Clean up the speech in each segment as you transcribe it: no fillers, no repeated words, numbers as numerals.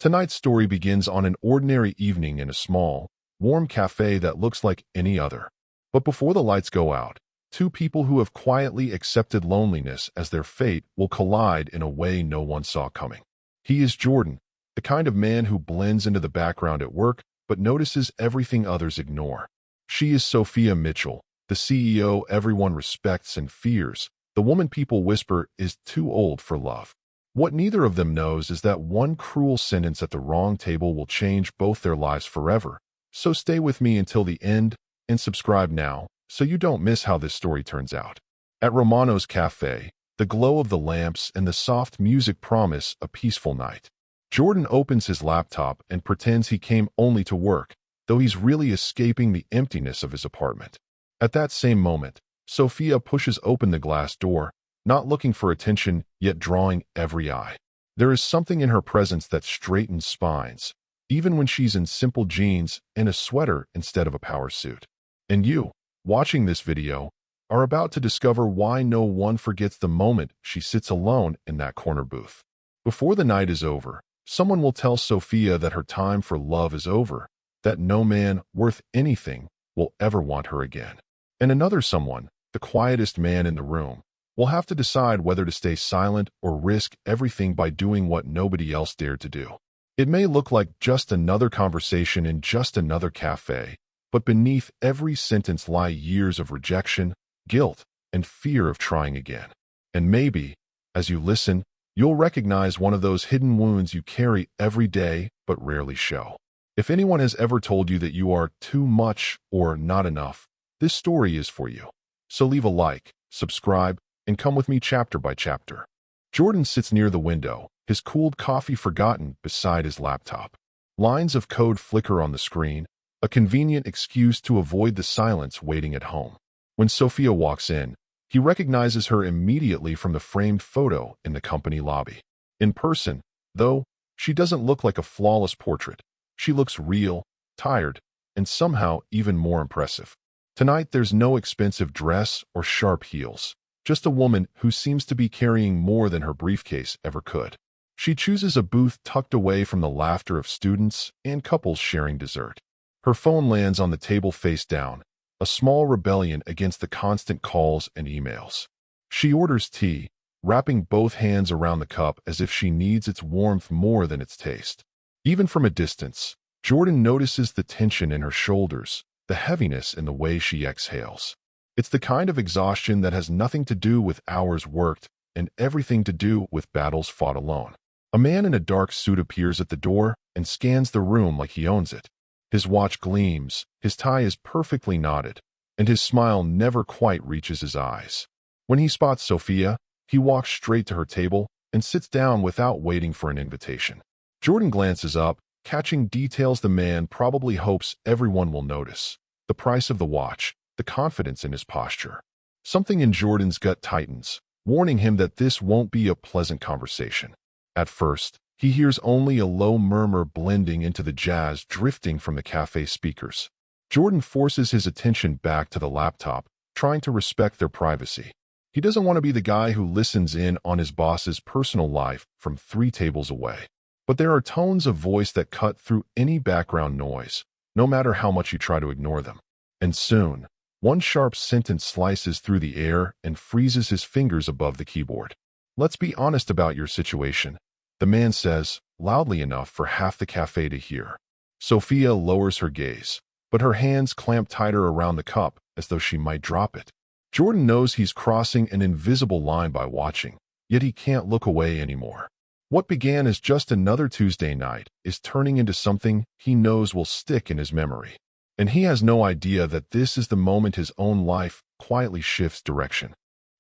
Tonight's story begins on an ordinary evening in a small, warm cafe that looks like any other. But before the lights go out, two people who have quietly accepted loneliness as their fate will collide in a way no one saw coming. He is Jordan, the kind of man who blends into the background at work but notices everything others ignore. She is Sophia Mitchell, the CEO everyone respects and fears, the woman people whisper is too old for love. What neither of them knows is that one cruel sentence at the wrong table will change both their lives forever. So stay with me until the end and subscribe now so you don't miss how this story turns out. At Romano's Cafe, the glow of the lamps and the soft music promise a peaceful night. Jordan opens his laptop and pretends he came only to work, though he's really escaping the emptiness of his apartment. At that same moment, Sophia pushes open the glass door, not looking for attention, yet drawing every eye. There is something in her presence that straightens spines, even when she's in simple jeans and a sweater instead of a power suit. And you, watching this video, are about to discover why no one forgets the moment she sits alone in that corner booth. Before the night is over, someone will tell Sophia that her time for love is over, that no man worth anything will ever want her again. And another someone, the quietest man in the room, will have to decide whether to stay silent or risk everything by doing what nobody else dared to do. It may look like just another conversation in just another cafe, but beneath every sentence lie years of rejection, guilt, and fear of trying again. And maybe, as you listen, you'll recognize one of those hidden wounds you carry every day but rarely show. If anyone has ever told you that you are too much or not enough, this story is for you. So leave a like, subscribe, and come with me chapter by chapter. Jordan sits near the window, his cooled coffee forgotten beside his laptop. Lines of code flicker on the screen, a convenient excuse to avoid the silence waiting at home. When Sophia walks in, he recognizes her immediately from the framed photo in the company lobby. In person, though, she doesn't look like a flawless portrait. She looks real, tired, and somehow even more impressive. Tonight there's no expensive dress or sharp heels. Just a woman who seems to be carrying more than her briefcase ever could. She chooses a booth tucked away from the laughter of students and couples sharing dessert. Her phone lands on the table face down, a small rebellion against the constant calls and emails. She orders tea, wrapping both hands around the cup as if she needs its warmth more than its taste. Even from a distance, Jordan notices the tension in her shoulders, the heaviness in the way she exhales. It's the kind of exhaustion that has nothing to do with hours worked and everything to do with battles fought alone. A man in a dark suit appears at the door and scans the room like he owns it. His watch gleams, his tie is perfectly knotted, and his smile never quite reaches his eyes. When he spots Sophia, he walks straight to her table and sits down without waiting for an invitation. Jordan glances up, catching details the man probably hopes everyone will notice. The price of the watch, the confidence in his posture. Something in Jordan's gut tightens, warning him that this won't be a pleasant conversation. At first, he hears only a low murmur blending into the jazz drifting from the cafe speakers. Jordan forces his attention back to the laptop, trying to respect their privacy. He doesn't want to be the guy who listens in on his boss's personal life from 3 tables away. But there are tones of voice that cut through any background noise, no matter how much you try to ignore them. And soon, one sharp sentence slices through the air and freezes his fingers above the keyboard. "Let's be honest about your situation," the man says, loudly enough for half the cafe to hear. Sophia lowers her gaze, but her hands clamp tighter around the cup as though she might drop it. Jordan knows he's crossing an invisible line by watching, yet he can't look away anymore. What began as just another Tuesday night is turning into something he knows will stick in his memory. And he has no idea that this is the moment his own life quietly shifts direction.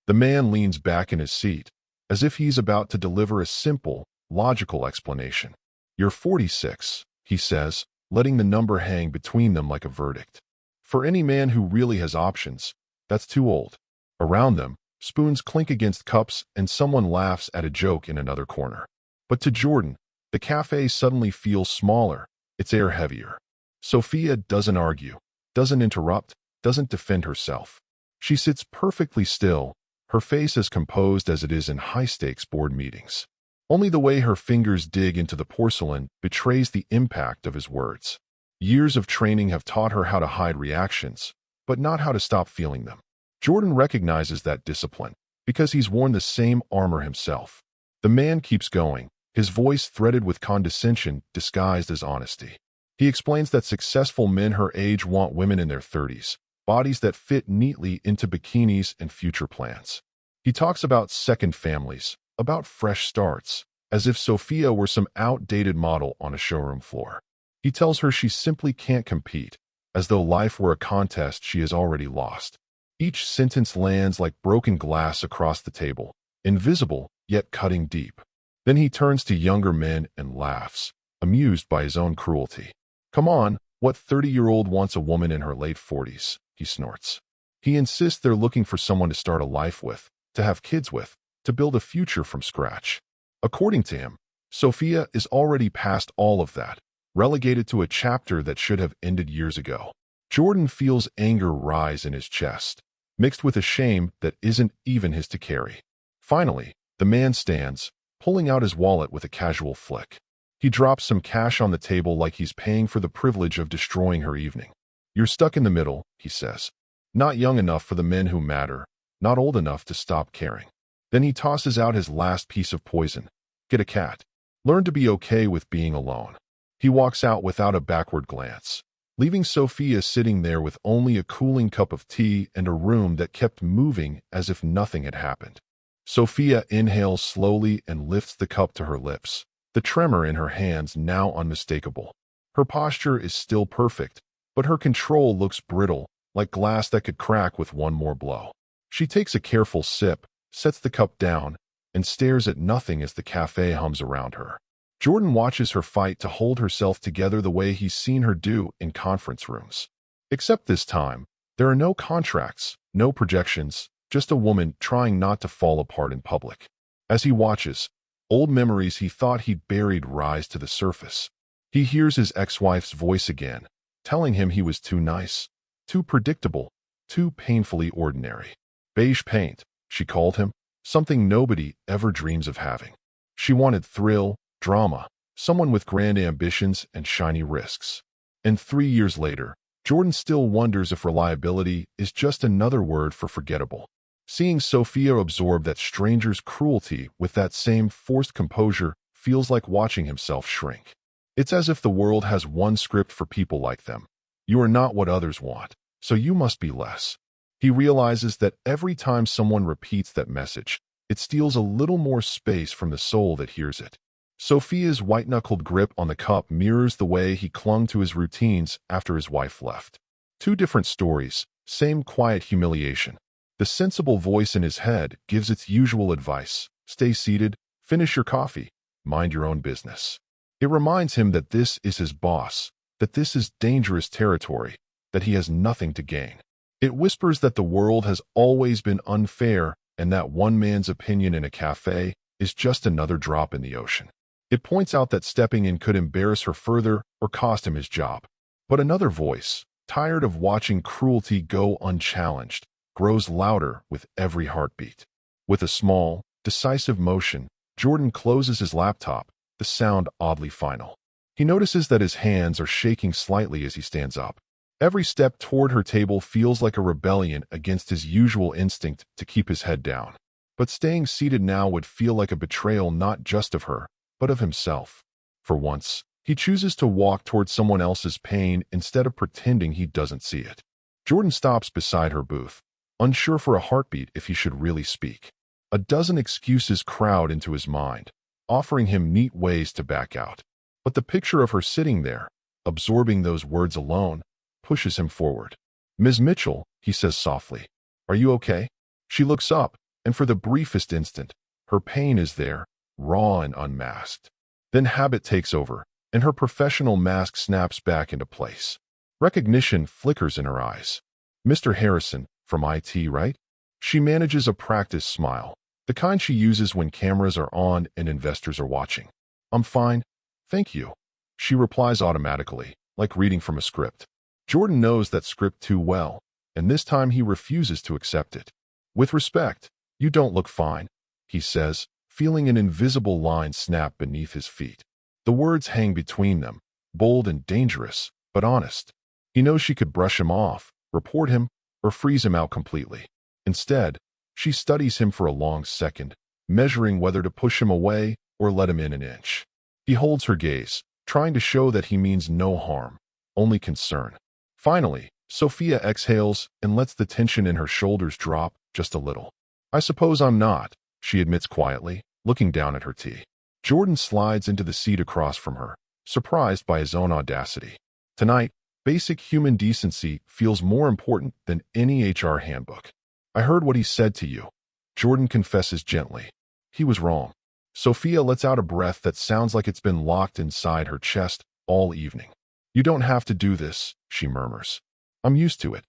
The man leans back in his seat, as if he's about to deliver a simple, logical explanation. "You're 46, he says, letting the number hang between them like a verdict. For any man who really has options, that's too old. Around them, spoons clink against cups and someone laughs at a joke in another corner. But to Jordan, the cafe suddenly feels smaller, its air heavier. Sophia doesn't argue, doesn't interrupt, doesn't defend herself. She sits perfectly still, her face as composed as it is in high-stakes board meetings. Only the way her fingers dig into the porcelain betrays the impact of his words. Years of training have taught her how to hide reactions, but not how to stop feeling them. Jordan recognizes that discipline because he's worn the same armor himself. The man keeps going, his voice threaded with condescension disguised as honesty. He explains that successful men her age want women in their 30s, bodies that fit neatly into bikinis and future plans. He talks about second families, about fresh starts, as if Sophia were some outdated model on a showroom floor. He tells her she simply can't compete, as though life were a contest she has already lost. Each sentence lands like broken glass across the table, invisible yet cutting deep. Then he turns to younger men and laughs, amused by his own cruelty. "Come on, what 30-year-old wants a woman in her late 40s?" he snorts. He insists they're looking for someone to start a life with, to have kids with, to build a future from scratch. According to him, Sophia is already past all of that, relegated to a chapter that should have ended years ago. Jordan feels anger rise in his chest, mixed with a shame that isn't even his to carry. Finally, the man stands, pulling out his wallet with a casual flick. He drops some cash on the table like he's paying for the privilege of destroying her evening. "You're stuck in the middle," he says. "Not young enough for the men who matter, not old enough to stop caring." Then he tosses out his last piece of poison. "Get a cat. Learn to be okay with being alone." He walks out without a backward glance, leaving Sophia sitting there with only a cooling cup of tea and a room that kept moving as if nothing had happened. Sophia inhales slowly and lifts the cup to her lips, the tremor in her hands now unmistakable. Her posture is still perfect, but her control looks brittle, like glass that could crack with one more blow. She takes a careful sip, sets the cup down, and stares at nothing as the cafe hums around her. Jordan watches her fight to hold herself together the way he's seen her do in conference rooms. Except this time, there are no contracts, no projections, just a woman trying not to fall apart in public. As he watches, old memories he thought he'd buried rise to the surface. He hears his ex-wife's voice again, telling him he was too nice, too predictable, too painfully ordinary. Beige paint, she called him, something nobody ever dreams of having. She wanted thrill, drama, someone with grand ambitions and shiny risks. And 3 years later, Jordan still wonders if reliability is just another word for forgettable. Seeing Sophia absorb that stranger's cruelty with that same forced composure feels like watching himself shrink. It's as if the world has one script for people like them. You are not what others want, so you must be less. He realizes that every time someone repeats that message, it steals a little more space from the soul that hears it. Sophia's white-knuckled grip on the cup mirrors the way he clung to his routines after his wife left. Two different stories, same quiet humiliation. The sensible voice in his head gives its usual advice: stay seated, finish your coffee, mind your own business. It reminds him that this is his boss, that this is dangerous territory, that he has nothing to gain. It whispers that the world has always been unfair and that one man's opinion in a cafe is just another drop in the ocean. It points out that stepping in could embarrass her further or cost him his job. But another voice, tired of watching cruelty go unchallenged, grows louder with every heartbeat. With a small, decisive motion, Jordan closes his laptop, the sound oddly final. He notices that his hands are shaking slightly as he stands up. Every step toward her table feels like a rebellion against his usual instinct to keep his head down. But staying seated now would feel like a betrayal not just of her, but of himself. For once, he chooses to walk toward someone else's pain instead of pretending he doesn't see it. Jordan stops beside her booth, unsure for a heartbeat if he should really speak. A dozen excuses crowd into his mind, offering him neat ways to back out. But the picture of her sitting there, absorbing those words alone, pushes him forward. "Ms. Mitchell," he says softly, "are you okay?" She looks up, and for the briefest instant, her pain is there, raw and unmasked. Then habit takes over, and her professional mask snaps back into place. Recognition flickers in her eyes. "Mr. Harrison, from IT, right?" She manages a practiced smile, the kind she uses when cameras are on and investors are watching. "I'm fine, thank you," she replies automatically, like reading from a script. Jordan knows that script too well, and this time he refuses to accept it. "With respect, you don't look fine," he says, feeling an invisible line snap beneath his feet. The words hang between them, bold and dangerous, but honest. He knows she could brush him off, report him, or freeze him out completely. Instead, she studies him for a long second, measuring whether to push him away or let him in an inch. He holds her gaze, trying to show that he means no harm, only concern. Finally, Sophia exhales and lets the tension in her shoulders drop just a little. "I suppose I'm not," she admits quietly, looking down at her tea. Jordan slides into the seat across from her, surprised by his own audacity. Tonight, basic human decency feels more important than any HR handbook. "I heard what he said to you," Jordan confesses gently. He was wrong. Sophia lets out a breath that sounds like it's been locked inside her chest all evening. "You don't have to do this," she murmurs. "I'm used to it."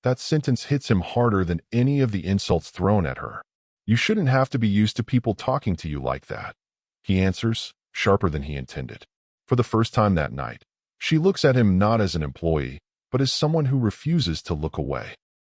That sentence hits him harder than any of the insults thrown at her. "You shouldn't have to be used to people talking to you like that," he answers, sharper than he intended. For the first time that night, she looks at him not as an employee, but as someone who refuses to look away.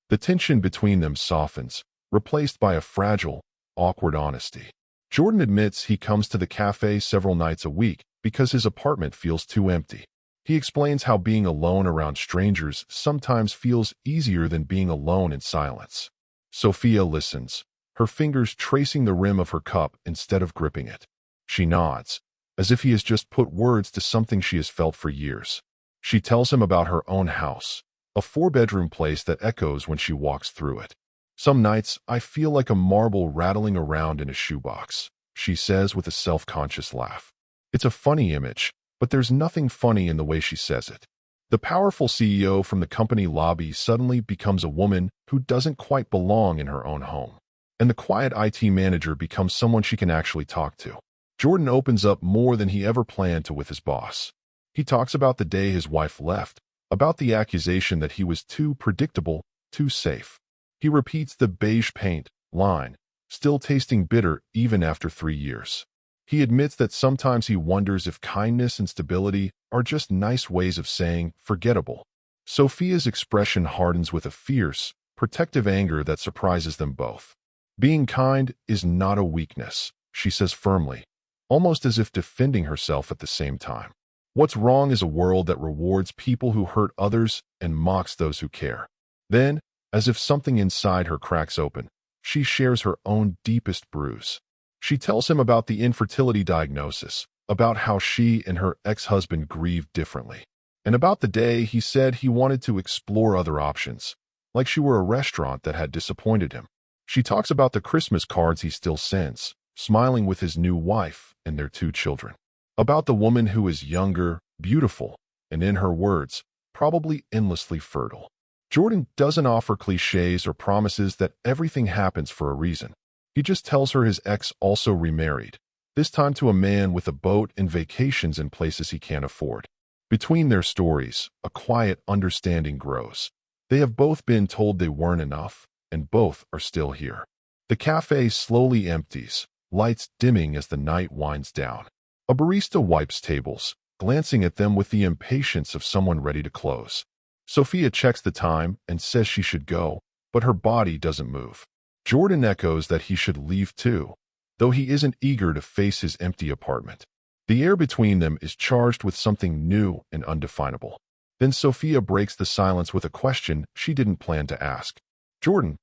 The tension between them softens, replaced by a fragile, awkward honesty. Jordan admits he comes to the cafe several nights a week because his apartment feels too empty. He explains how being alone around strangers sometimes feels easier than being alone in silence. Sophia listens, her fingers tracing the rim of her cup instead of gripping it. She nods, as if he has just put words to something she has felt for years. She tells him about her own house, a 4-bedroom place that echoes when she walks through it. "Some nights, I feel like a marble rattling around in a shoebox," she says with a self-conscious laugh. It's a funny image, but there's nothing funny in the way she says it. The powerful CEO from the company lobby suddenly becomes a woman who doesn't quite belong in her own home. And the quiet IT manager becomes someone she can actually talk to. Jordan opens up more than he ever planned to with his boss. He talks about the day his wife left, about the accusation that he was too predictable, too safe. He repeats the beige paint line, still tasting bitter even after 3 years. He admits that sometimes he wonders if kindness and stability are just nice ways of saying forgettable. Sophia's expression hardens with a fierce, protective anger that surprises them both. "Being kind is not a weakness," she says firmly, almost as if defending herself at the same time. "What's wrong is a world that rewards people who hurt others and mocks those who care." Then, as if something inside her cracks open, she shares her own deepest bruise. She tells him about the infertility diagnosis, about how she and her ex-husband grieved differently, and about the day he said he wanted to explore other options, like she were a restaurant that had disappointed him. She talks about the Christmas cards he still sends, smiling with his new wife and their 2 children. About the woman who is younger, beautiful, and in her words, probably endlessly fertile. Jordan doesn't offer cliches or promises that everything happens for a reason. He just tells her his ex also remarried, this time to a man with a boat and vacations in places he can't afford. Between their stories, a quiet understanding grows. They have both been told they weren't enough, and both are still here. The cafe slowly empties, lights dimming as the night winds down. A barista wipes tables, glancing at them with the impatience of someone ready to close. Sophia checks the time and says she should go, but her body doesn't move. Jordan echoes that he should leave too, though he isn't eager to face his empty apartment. The air between them is charged with something new and undefinable. Then Sophia breaks the silence with a question she didn't plan to ask. "Jordan,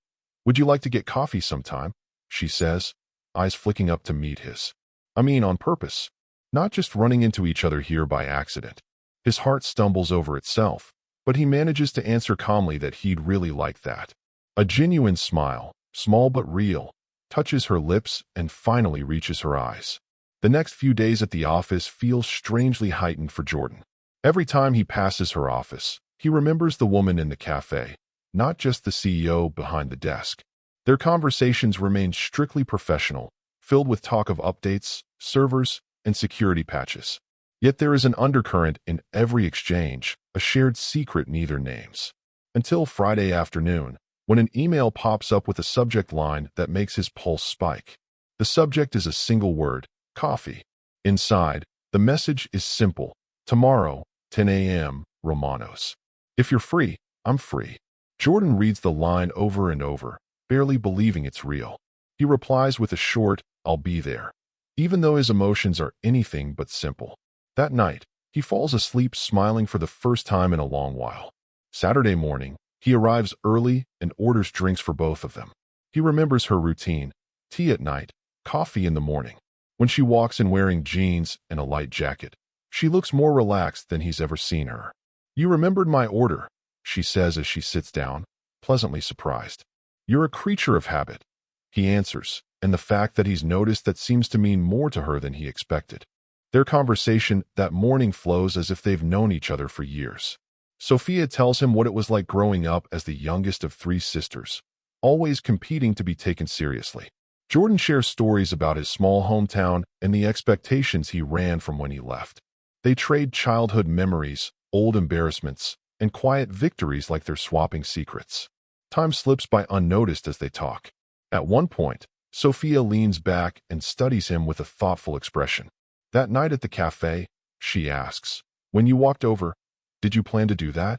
would you like to get coffee sometime?" she says, eyes flicking up to meet his. I mean on purpose, not just running into each other here by accident. His heart stumbles over itself, but he manages to answer calmly that he'd really like that. A genuine smile, small but real, touches her lips and finally reaches her eyes. The next few days at the office feel strangely heightened for Jordan. Every time he passes her office, he remembers the woman in the cafe, not just the CEO behind the desk. Their conversations remain strictly professional, filled with talk of updates, servers, and security patches. Yet there is an undercurrent in every exchange, a shared secret neither names. Until Friday afternoon, when an email pops up with a subject line that makes his pulse spike. The subject is a single word, coffee. Inside, the message is simple. Tomorrow, 10 a.m., Romanos. If you're free, I'm free. Jordan reads the line over and over, barely believing it's real. He replies with a short, I'll be there. Even though his emotions are anything but simple. That night, he falls asleep smiling for the first time in a long while. Saturday morning, he arrives early and orders drinks for both of them. He remembers her routine: tea at night, coffee in the morning. When she walks in wearing jeans and a light jacket, she looks more relaxed than he's ever seen her. "You remembered my order," she says as she sits down, pleasantly surprised. "You're a creature of habit," he answers, and the fact that he's noticed that seems to mean more to her than he expected. Their conversation that morning flows as if they've known each other for years. Sophia tells him what it was like growing up as the youngest of three sisters, always competing to be taken seriously. Jordan shares stories about his small hometown and the expectations he ran from when he left. They trade childhood memories, old embarrassments, and quiet victories like they're swapping secrets. Time slips by unnoticed as they talk. At one point, Sophia leans back and studies him with a thoughtful expression. "That night at the cafe," she asks, "when you walked over, did you plan to do that?"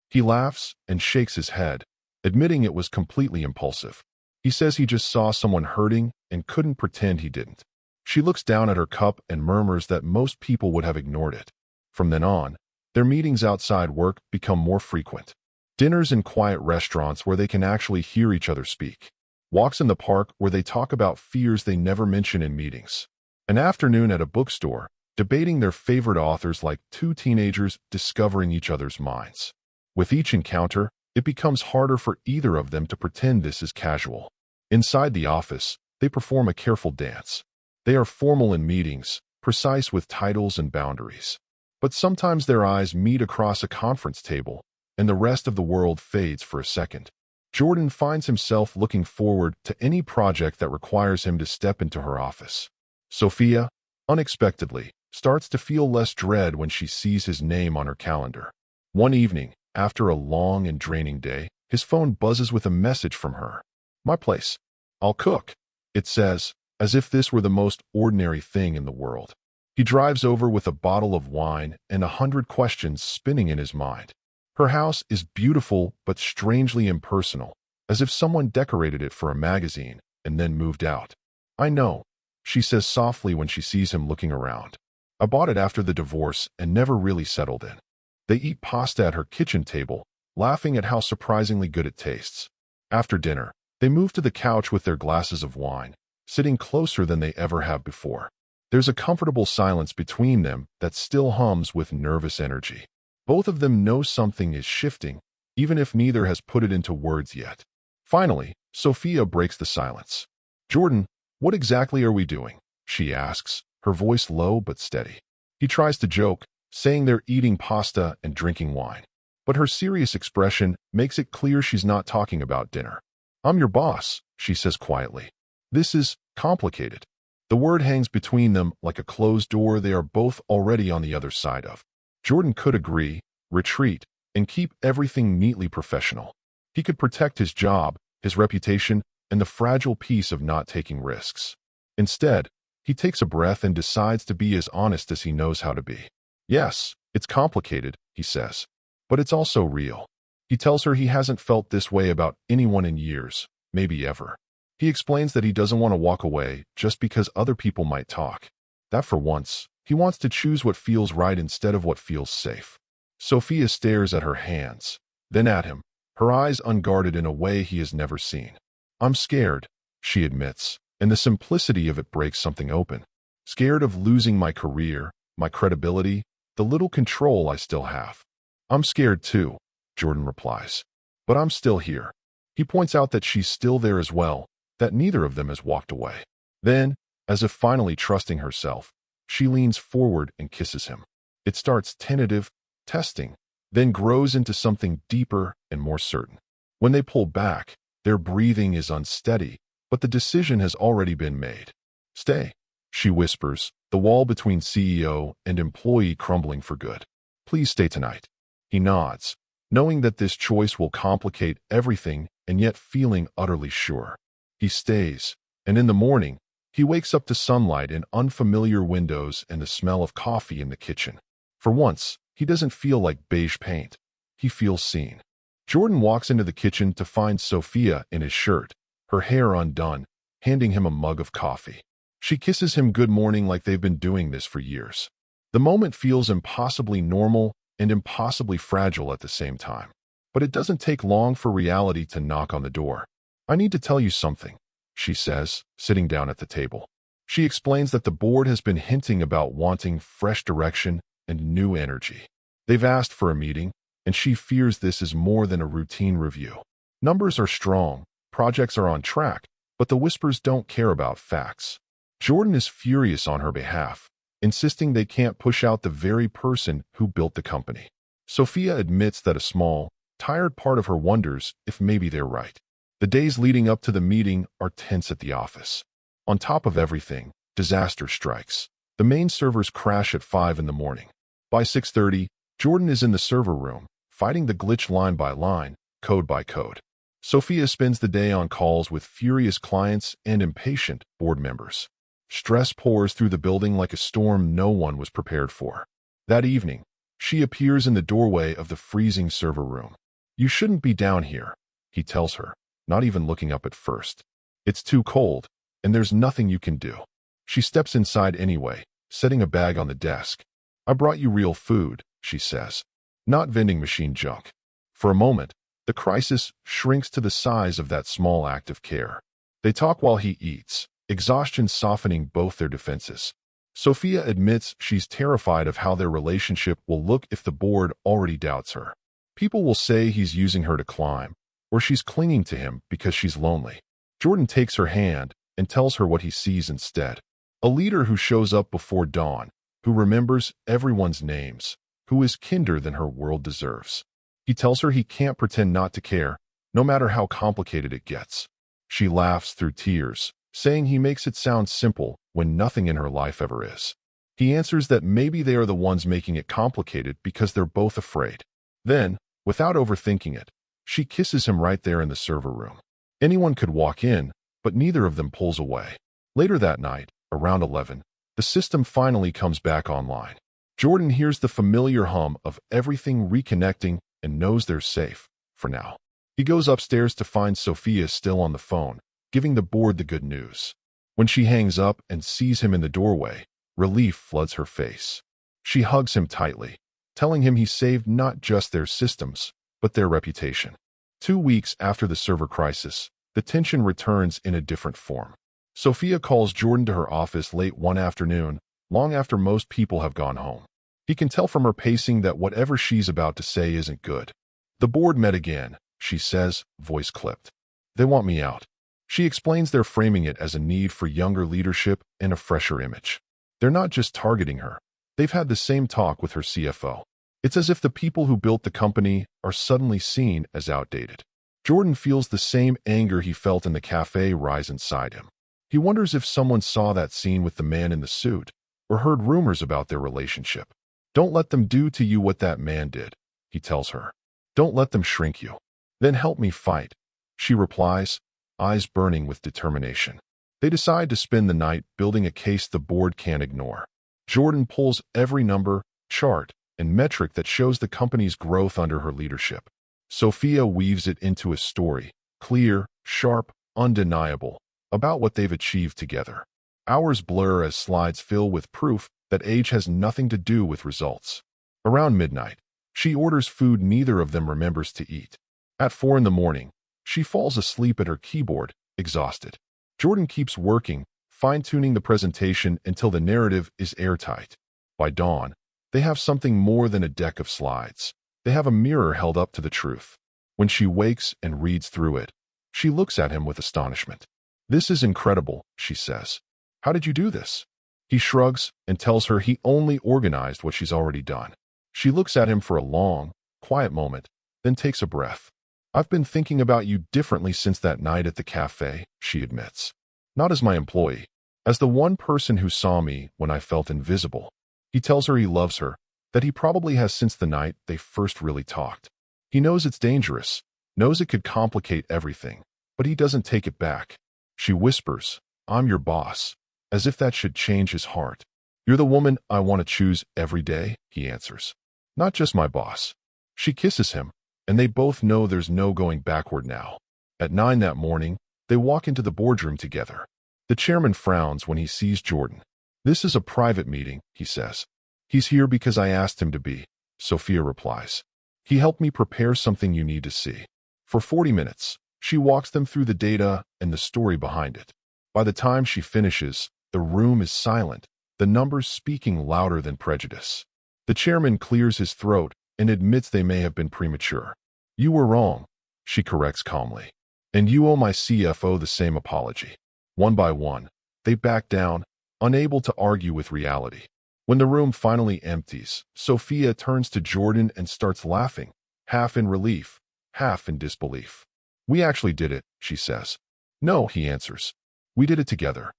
He laughs and shakes his head, admitting it was completely impulsive. He says he just saw someone hurting and couldn't pretend he didn't. She looks down at her cup and murmurs that most people would have ignored it. From then on, their meetings outside work become more frequent. Dinners in quiet restaurants where they can actually hear each other speak. Walks in the park where they talk about fears they never mention in meetings. An afternoon at a bookstore, debating their favorite authors like two teenagers discovering each other's minds. With each encounter, it becomes harder for either of them to pretend this is casual. Inside the office, they perform a careful dance. They are formal in meetings, precise with titles and boundaries. But sometimes their eyes meet across a conference table, and the rest of the world fades for a second. Jordan finds himself looking forward to any project that requires him to step into her office. Sophia, unexpectedly, starts to feel less dread when she sees his name on her calendar. One evening, after a long and draining day, his phone buzzes with a message from her. "My place. I'll cook," it says, as if this were the most ordinary thing in the world. He drives over with a bottle of wine and 100 questions spinning in his mind. Her house is beautiful but strangely impersonal, as if someone decorated it for a magazine and then moved out. "I know," she says softly when she sees him looking around. "I bought it after the divorce and never really settled in." They eat pasta at her kitchen table, laughing at how surprisingly good it tastes. After dinner, they move to the couch with their glasses of wine, sitting closer than they ever have before. There's a comfortable silence between them that still hums with nervous energy. Both of them know something is shifting, even if neither has put it into words yet. Finally, Sophia breaks the silence. "Jordan, what exactly are we doing?" she asks, her voice low but steady. He tries to joke, saying they're eating pasta and drinking wine. But her serious expression makes it clear she's not talking about dinner. "I'm your boss," she says quietly. "This is complicated." The word hangs between them like a closed door they are both already on the other side of. Jordan could agree, retreat, and keep everything neatly professional. He could protect his job, his reputation, and the fragile peace of not taking risks. Instead, he takes a breath and decides to be as honest as he knows how to be. "Yes, it's complicated," he says, "but it's also real." He tells her he hasn't felt this way about anyone in years, maybe ever. He explains that he doesn't want to walk away just because other people might talk. That for once, he wants to choose what feels right instead of what feels safe. Sophia stares at her hands, then at him, her eyes unguarded in a way he has never seen. "I'm scared," she admits, and the simplicity of it breaks something open. "Scared of losing my career, my credibility, the little control I still have." "I'm scared too," Jordan replies. "But I'm still here." He points out that she's still there as well, that neither of them has walked away. Then, as if finally trusting herself, she leans forward and kisses him. It starts tentative, testing, then grows into something deeper and more certain. When they pull back, their breathing is unsteady, but the decision has already been made. "Stay," she whispers, the wall between CEO and employee crumbling for good. "Please stay tonight." He nods, knowing that this choice will complicate everything and yet feeling utterly sure. He stays, and in the morning, he wakes up to sunlight in unfamiliar windows and the smell of coffee in the kitchen. For once, he doesn't feel like beige paint. He feels seen. Jordan walks into the kitchen to find Sophia in his shirt, her hair undone, handing him a mug of coffee. She kisses him good morning like they've been doing this for years. The moment feels impossibly normal and impossibly fragile at the same time. But it doesn't take long for reality to knock on the door. "I need to tell you something," she says, sitting down at the table. She explains that the board has been hinting about wanting fresh direction and new energy. They've asked for a meeting, and she fears this is more than a routine review. Numbers are strong, projects are on track, but the whispers don't care about facts. Jordan is furious on her behalf, insisting they can't push out the very person who built the company. Sophia admits that a small, tired part of her wonders if maybe they're right. The days leading up to the meeting are tense at the office. On top of everything, disaster strikes. The main servers crash at 5 in the morning. By 6:30, Jordan is in the server room, fighting the glitch line by line, code by code. Sophia spends the day on calls with furious clients and impatient board members. Stress pours through the building like a storm no one was prepared for. That evening, she appears in the doorway of the freezing server room. "You shouldn't be down here," he tells her, not even looking up at first. "It's too cold, and there's nothing you can do." She steps inside anyway, setting a bag on the desk. "I brought you real food," she says, "not vending machine junk." For a moment, the crisis shrinks to the size of that small act of care. They talk while he eats, exhaustion softening both their defenses. Sophia admits she's terrified of how their relationship will look if the board already doubts her. People will say he's using her to climb, or she's clinging to him because she's lonely. Jordan takes her hand and tells her what he sees instead. A leader who shows up before dawn, who remembers everyone's names, who is kinder than her world deserves. He tells her he can't pretend not to care, no matter how complicated it gets. She laughs through tears, saying he makes it sound simple when nothing in her life ever is. He answers that maybe they are the ones making it complicated because they're both afraid. Then, without overthinking it, she kisses him right there in the server room. Anyone could walk in, but neither of them pulls away. Later that night, around 11, the system finally comes back online. Jordan hears the familiar hum of everything reconnecting and knows they're safe, for now. He goes upstairs to find Sophia still on the phone, giving the board the good news. When she hangs up and sees him in the doorway, relief floods her face. She hugs him tightly, telling him he saved not just their systems, but their reputation. 2 weeks after the server crisis, the tension returns in a different form. Sophia calls Jordan to her office late one afternoon, long after most people have gone home. He can tell from her pacing that whatever she's about to say isn't good. "The board met again," she says, voice clipped. "They want me out." She explains they're framing it as a need for younger leadership and a fresher image. They're not just targeting her. They've had the same talk with her CFO. It's as if the people who built the company are suddenly seen as outdated. Jordan feels the same anger he felt in the cafe rise inside him. He wonders if someone saw that scene with the man in the suit, or heard rumors about their relationship. "Don't let them do to you what that man did," he tells her. "Don't let them shrink you. Then help me fight," she replies, eyes burning with determination. They decide to spend the night building a case the board can't ignore. Jordan pulls every number, chart, and metric that shows the company's growth under her leadership. Sophia weaves it into a story, clear, sharp, undeniable, about what they've achieved together. Hours blur as slides fill with proof that age has nothing to do with results. Around midnight, she orders food neither of them remembers to eat. At 4 in the morning, she falls asleep at her keyboard, exhausted. Jordan keeps working, fine-tuning the presentation until the narrative is airtight. By dawn, they have something more than a deck of slides. They have a mirror held up to the truth. When she wakes and reads through it, she looks at him with astonishment. "This is incredible," she says. "How did you do this?" He shrugs and tells her he only organized what she's already done. She looks at him for a long, quiet moment, then takes a breath. "I've been thinking about you differently since that night at the cafe," she admits. "Not as my employee, as the one person who saw me when I felt invisible." He tells her he loves her, that he probably has since the night they first really talked. He knows it's dangerous, knows it could complicate everything, but he doesn't take it back. She whispers, "I'm your boss," as if that should change his heart. "You're the woman I want to choose every day," he answers. "Not just my boss." She kisses him, and they both know there's no going backward now. At 9 that morning, they walk into the boardroom together. The chairman frowns when he sees Jordan. "This is a private meeting," he says. "He's here because I asked him to be," Sophia replies. "He helped me prepare something you need to see." For 40 minutes, she walks them through the data and the story behind it. By the time she finishes, the room is silent, the numbers speaking louder than prejudice. The chairman clears his throat and admits they may have been premature. "You were wrong," she corrects calmly. "And you owe my CFO the same apology." One by one, they back down, unable to argue with reality. When the room finally empties, Sophia turns to Jordan and starts laughing, half in relief, half in disbelief. "We actually did it," she says. "No," he answers. "We did it together."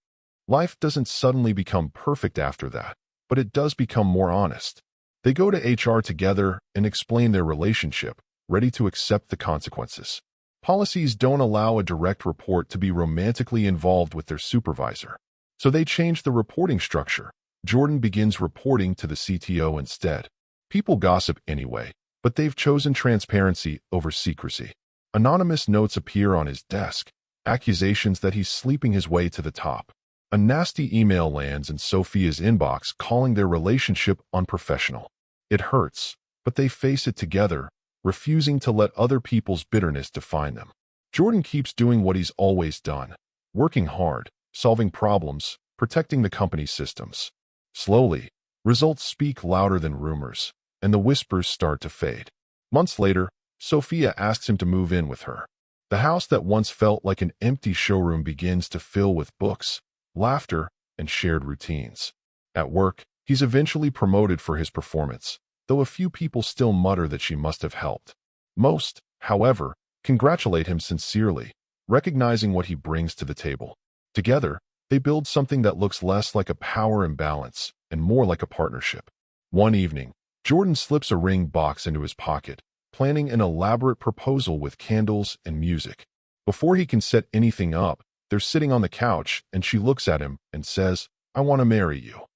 Life doesn't suddenly become perfect after that, but it does become more honest. They go to HR together and explain their relationship, ready to accept the consequences. Policies don't allow a direct report to be romantically involved with their supervisor. So they change the reporting structure. Jordan begins reporting to the CTO instead. People gossip anyway, but they've chosen transparency over secrecy. Anonymous notes appear on his desk, accusations that he's sleeping his way to the top. A nasty email lands in Sophia's inbox calling their relationship unprofessional. It hurts, but they face it together, refusing to let other people's bitterness define them. Jordan keeps doing what he's always done, working hard, solving problems, protecting the company's systems. Slowly, results speak louder than rumors, and the whispers start to fade. Months later, Sophia asks him to move in with her. The house that once felt like an empty showroom begins to fill with books, laughter, and shared routines. At work, he's eventually promoted for his performance, though a few people still mutter that she must have helped. Most, however, congratulate him sincerely, recognizing what he brings to the table. Together, they build something that looks less like a power imbalance and more like a partnership. One evening, Jordan slips a ring box into his pocket, planning an elaborate proposal with candles and music. Before he can set anything up, they're sitting on the couch and she looks at him and says, "I want to marry you."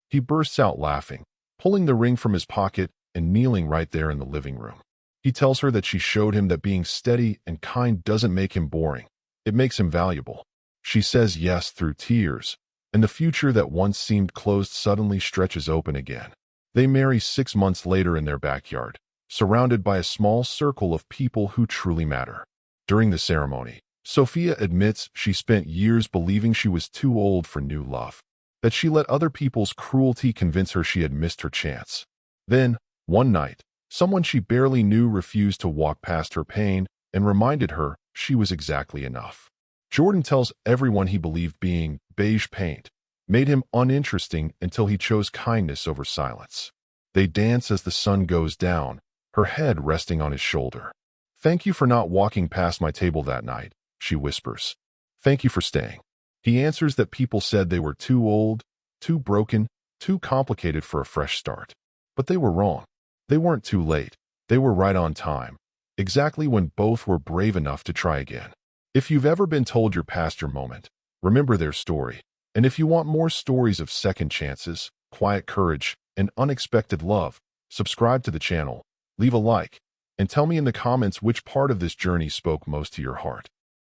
He bursts out laughing, pulling the ring from his pocket and kneeling right there in the living room. He tells her that she showed him that being steady and kind doesn't make him boring. It makes him valuable. She says yes through tears, and the future that once seemed closed suddenly stretches open again. They marry 6 months later in their backyard, surrounded by a small circle of people who truly matter. During the ceremony, Sophia admits she spent years believing she was too old for new love, that she let other people's cruelty convince her she had missed her chance. Then, one night, someone she barely knew refused to walk past her pain and reminded her she was exactly enough. Jordan tells everyone he believed being beige paint made him uninteresting until he chose kindness over silence. They dance as the sun goes down, her head resting on his shoulder. "Thank you for not walking past my table that night," she whispers. "Thank you for staying." He answers that people said they were too old, too broken, too complicated for a fresh start. But they were wrong. They weren't too late. They were right on time, exactly when both were brave enough to try again. If you've ever been told you're past your moment, remember their story. And if you want more stories of second chances, quiet courage, and unexpected love, subscribe to the channel, leave a like, and tell me in the comments which part of this journey spoke most to your heart.